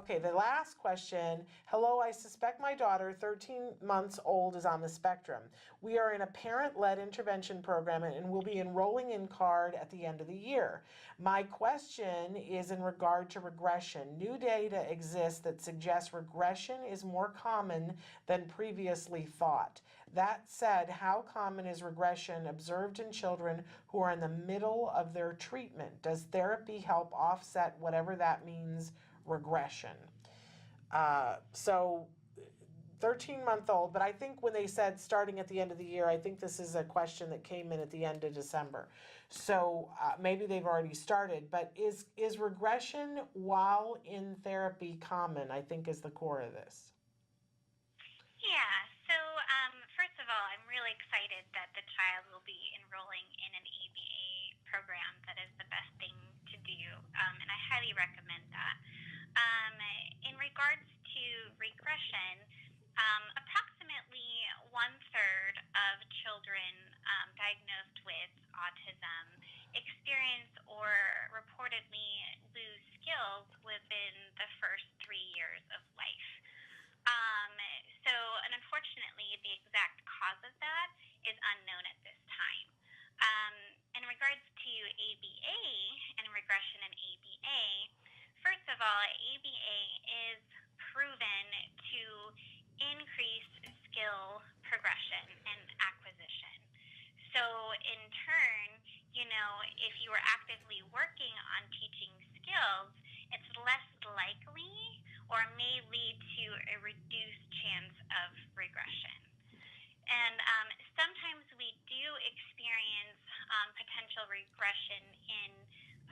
Okay, the last question. Hello, I suspect my daughter, 13 months old, is on the spectrum. We are in a parent-led intervention program and will be enrolling in CARD at the end of the year. My question is in regard to regression. New data exists that suggests regression is more common than previously thought. That said, how common is regression observed in children who are in the middle of their treatment? Does therapy help offset whatever that means? Regression. So 13-month-old, but I think when they said starting at the end of the year, I think this is a question that came in at the end of December. So maybe they've already started, but is regression while in therapy common, I think is the core of this. Yeah, so first of all, I'm really excited that the child will be enrolling in an ABA program. That is the best thing to do, and I highly recommend that. In regards to regression, approximately 1/3 of children diagnosed with autism experience or reportedly lose skills within the first 3 years of life. So, and unfortunately, the exact cause of that is unknown at this time. In regards to ABA and regression in ABA, first of all, ABA is proven to increase skill progression and acquisition. So in turn, if you are actively working on teaching skills, it's less likely or may lead to a reduced chance of regression. And sometimes we do experience potential regression in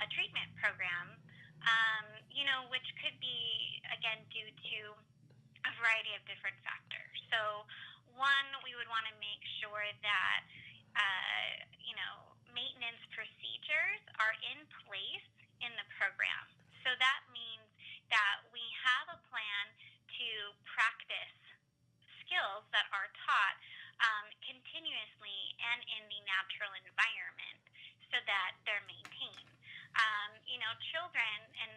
a treatment program, which could be, again, due to a variety of different factors. So one, we would want to make sure that, maintenance procedures are in place in the program. So that means that we have a plan to practice skills that are taught continuously and in the natural environment so that they're maintained. Children and,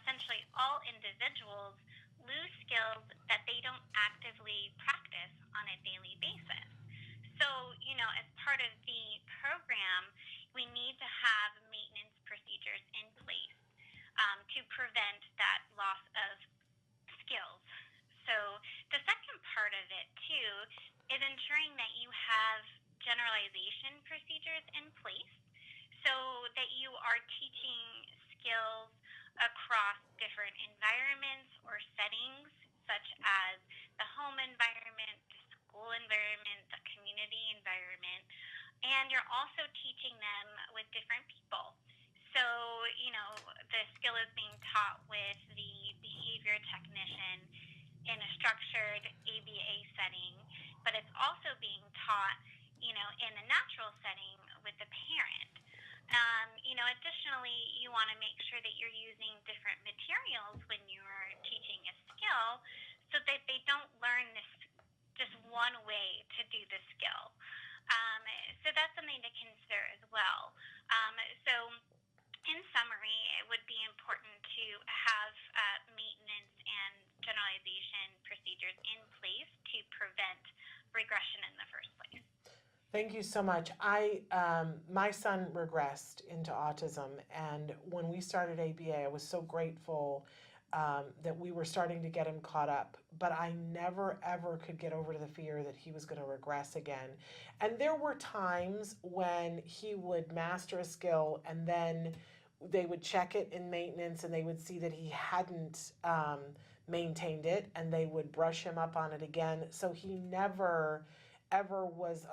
essentially all individuals lose skills that they don't actively practice on a daily basis. So, as part of the program, we need to have maintenance procedures in place to prevent that loss of skills. So the second part of it, too, is ensuring that you have generalization procedures in place so that you are teaching skills across different environments or settings, such as the home environment, the school environment, the community environment, and you're also teaching them with different people. So, the skill is being taught with the behavior technician in a structured ABA setting, but it's also being taught, in a natural setting with the parent. Additionally, you want to make sure that you're using different materials when you're teaching a skill so that they don't learn this just one way to do the skill. So that's something to consider as well. So in summary, it would be important to have maintenance and generalization procedures in place to prevent regression in the first place. Thank you so much. My son regressed into autism, and when we started ABA, I was so grateful that we were starting to get him caught up, but I never ever could get over the fear that he was going to regress again. And there were times when he would master a skill and then they would check it in maintenance and they would see that he hadn't maintained it and they would brush him up on it again. So he never ever was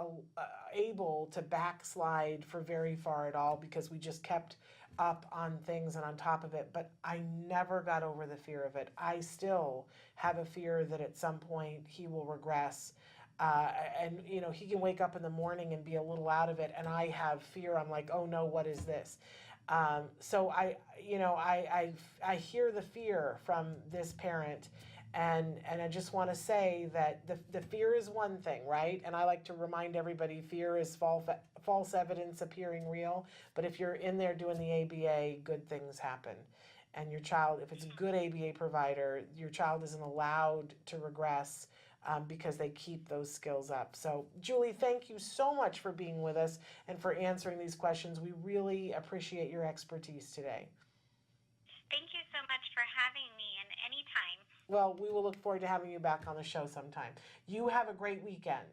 able to backslide for very far at all because we just kept up on things and on top of it, but I never got over the fear of it. I still have a fear that at some point he will regress. And he can wake up in the morning and be a little out of it, and I have fear. I'm like, oh no, what is this? So I hear the fear from this parent, and I just want to say that the fear is one thing, right? And I like to remind everybody, fear is false evidence appearing real. But if you're in there doing the ABA, good things happen. and your child, if it's a good ABA provider, your child isn't allowed to regress because they keep those skills up. So, Julie, thank you so much for being with us and for answering these questions. We really appreciate your expertise today. Thank you so much for having me, and anytime. Well, we will look forward to having you back on the show sometime. You have a great weekend.